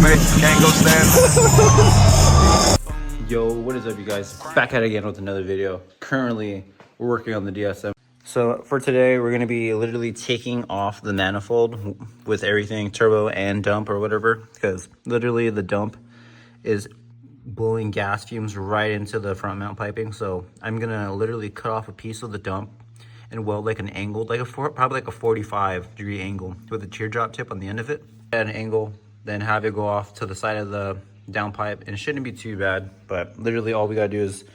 Can't go stand. Yo, what is up, you guys? Back at it again with another video. Currently, we're working on the DSMS. So for today, we're gonna be literally taking off the manifold with everything, turbo and dump or whatever, because literally the dump is blowing gas fumes right into the front mount piping. So I'm gonna literally cut off a piece of the dump and weld like an angle, probably like a 45-degree angle with a teardrop tip on the end of it. At an angle, then have it go off to the side of the downpipe, and it shouldn't be too bad. But literally all we gotta do is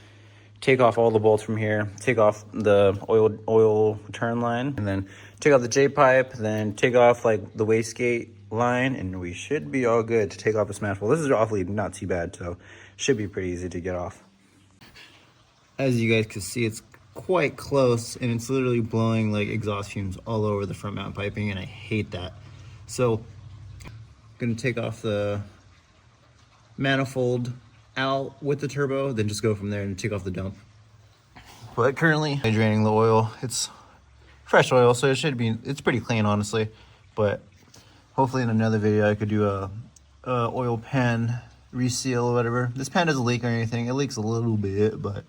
take off all the bolts from here, take off the oil turn line, and then take off the J pipe, then take off like the wastegate line, and we should be all good to take off this manifold. This is awfully not too bad, so should be pretty easy to get off. As you guys can see, it's quite close, and it's literally blowing like exhaust fumes all over the front mount piping, and I hate that. So I'm gonna take off the manifold out with the turbo, then just go from there and take off the dump. But currently I'm draining the oil. It's fresh oil, so it's pretty clean, honestly. But hopefully in another video I could do a oil pan reseal or whatever. This pan doesn't leak or anything. It leaks a little bit, but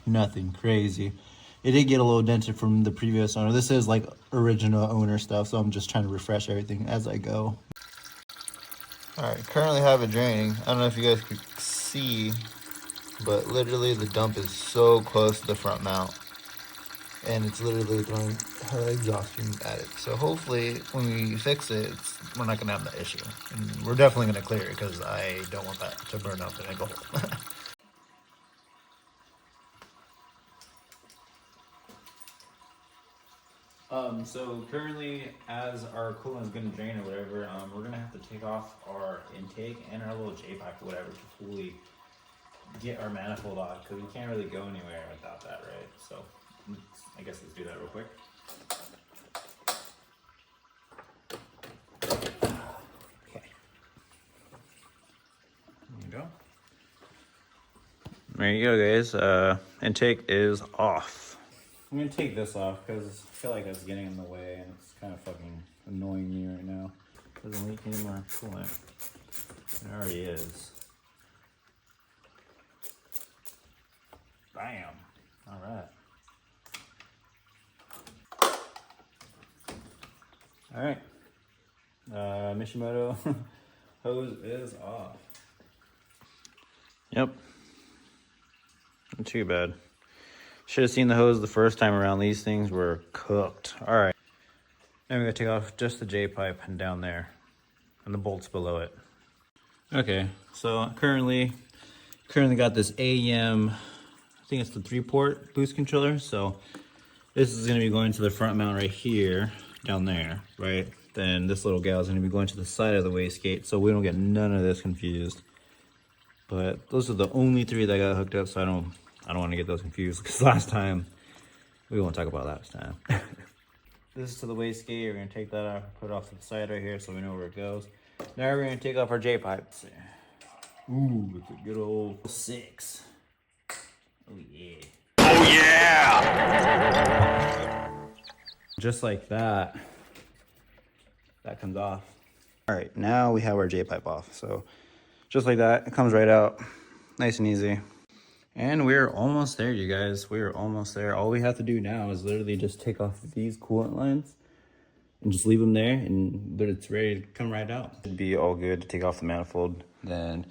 nothing crazy. It did get a little dented from the previous owner. This is like original owner stuff, so I'm just trying to refresh everything as I go. All right, currently have it draining. I don't know if you guys could see, but literally the dump is so close to the front mount, and it's literally throwing exhaust fumes at it. So hopefully when we fix it, we're not gonna have that issue. And we're definitely gonna clear it because I don't want that to burn up and I go. So currently, as our coolant is going to drain or whatever, we're going to have to take off our intake and our little J pipe or whatever to fully get our manifold off, because we can't really go anywhere without that, right? So I guess let's do that real quick. Okay. There you go. There you go, guys. Intake is off. I'm gonna take this off because I feel like that's getting in the way, and it's kind of fucking annoying me right now. It doesn't leak any more coolant. It already is. Bam. All right. All right. Mishimoto hose is off. Yep. Not too bad. Should have seen the hose the first time around. These things were cooked. All right. Now we're gonna take off just the J pipe and down there and the bolts below it. Okay, so currently got this AEM, I think it's the 3-port boost controller. So this is gonna be going to the front mount right here, down there, right? Then this little gal is gonna be going to the side of the wastegate, so we don't get none of this confused. But those are the only 3 that got hooked up, so I don't want to get those confused, because last time, we won't talk about last time. This is to the wastegate. We're going to take that off, put it off to the side right here so we know where it goes. Now we're going to take off our J pipes. Ooh, it's a good old 6. Oh yeah. Oh yeah! Just like that, that comes off. All right, now we have our J pipe off. So just like that, it comes right out, nice and easy. And we're almost there, you guys. We're almost there. All we have to do now is literally just take off these coolant lines and just leave them there, and it's ready to come right out. It'd be all good to take off the manifold. Then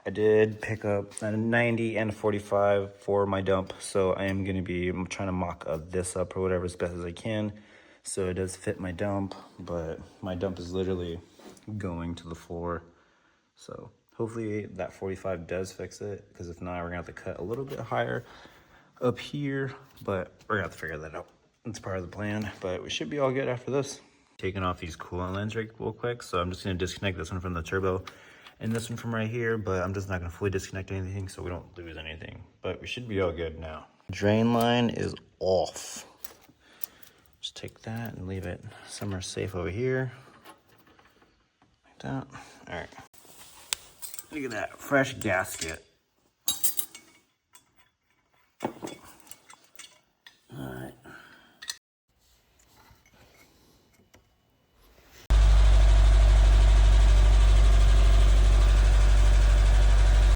I did pick up a 90 and a 45 for my dump, so I'm trying to mock this up or whatever as best as I can, so it does fit my dump. But my dump is literally going to the floor, so hopefully that 45 does fix it, because if not, we're gonna have to cut a little bit higher up here, but we're gonna have to figure that out. It's part of the plan, but we should be all good after this. Taking off these coolant lines real quick, so I'm just gonna disconnect this one from the turbo and this one from right here, but I'm just not gonna fully disconnect anything so we don't lose anything. But we should be all good now. Drain line is off. Just take that and leave it somewhere safe over here. Like that. All right. Look at that, fresh gasket. All right.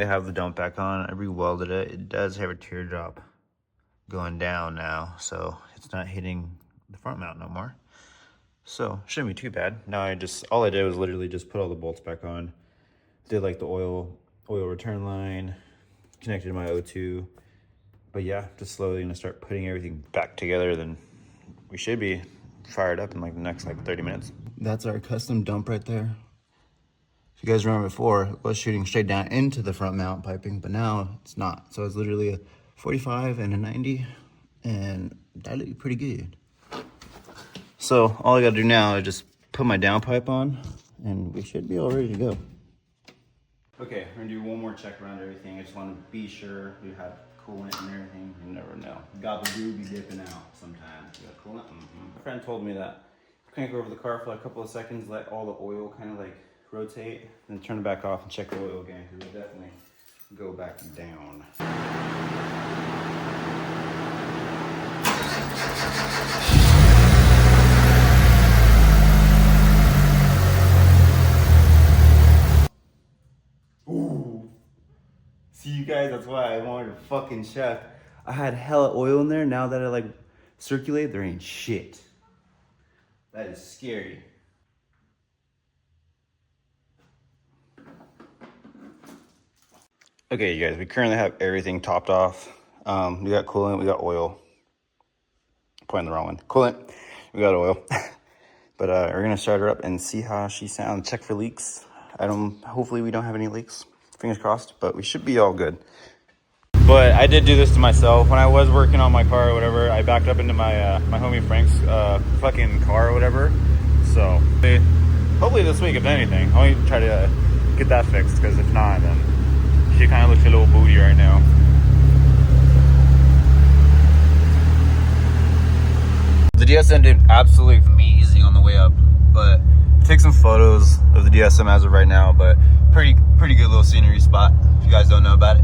I have the dump back on. I re-welded it. It does have a teardrop going down now, so it's not hitting the front mount no more. So shouldn't be too bad. Now all I did was literally just put all the bolts back on. Did like the oil return line, connected my O2. But yeah, just slowly gonna start putting everything back together. Then we should be fired up in like the next 30 minutes. That's our custom dump right there. If you guys remember before, it was shooting straight down into the front mount piping, but now it's not. So it's literally a 45 and a 90, and that looked pretty good. So all I gotta do now is just put my downpipe on, and we should be all ready to go. Okay, we're gonna do one more check around everything. I just wanna be sure we have coolant and everything. You never know. Gabagoo be dipping out sometimes. You got coolant? My friend told me that crank over the car for like a couple of seconds, let all the oil kind of like rotate, then turn it back off and check the oil again, because it'll definitely go back down. Ooh. See you guys, that's why I wanted to fucking check. I had hella oil in there. Now that I like circulate, there ain't shit. That is scary. Okay, you guys, we currently have everything topped off. We got coolant, we got oil. Pointing the wrong one. Coolant, we got oil. But we're gonna start her up and see how she sounds. Check for leaks. Hopefully we don't have any leaks. Fingers crossed, but we should be all good. But I did do this to myself. When I was working on my car or whatever, I backed up into my my homie Frank's fucking car or whatever. So hopefully this week, if anything, I'll try to get that fixed, because if not, then she kind of looks a little booty right now. The DSM did absolutely amazing on the way up, but take some photos of the DSM as of right now. But pretty good little scenery spot if you guys don't know about it.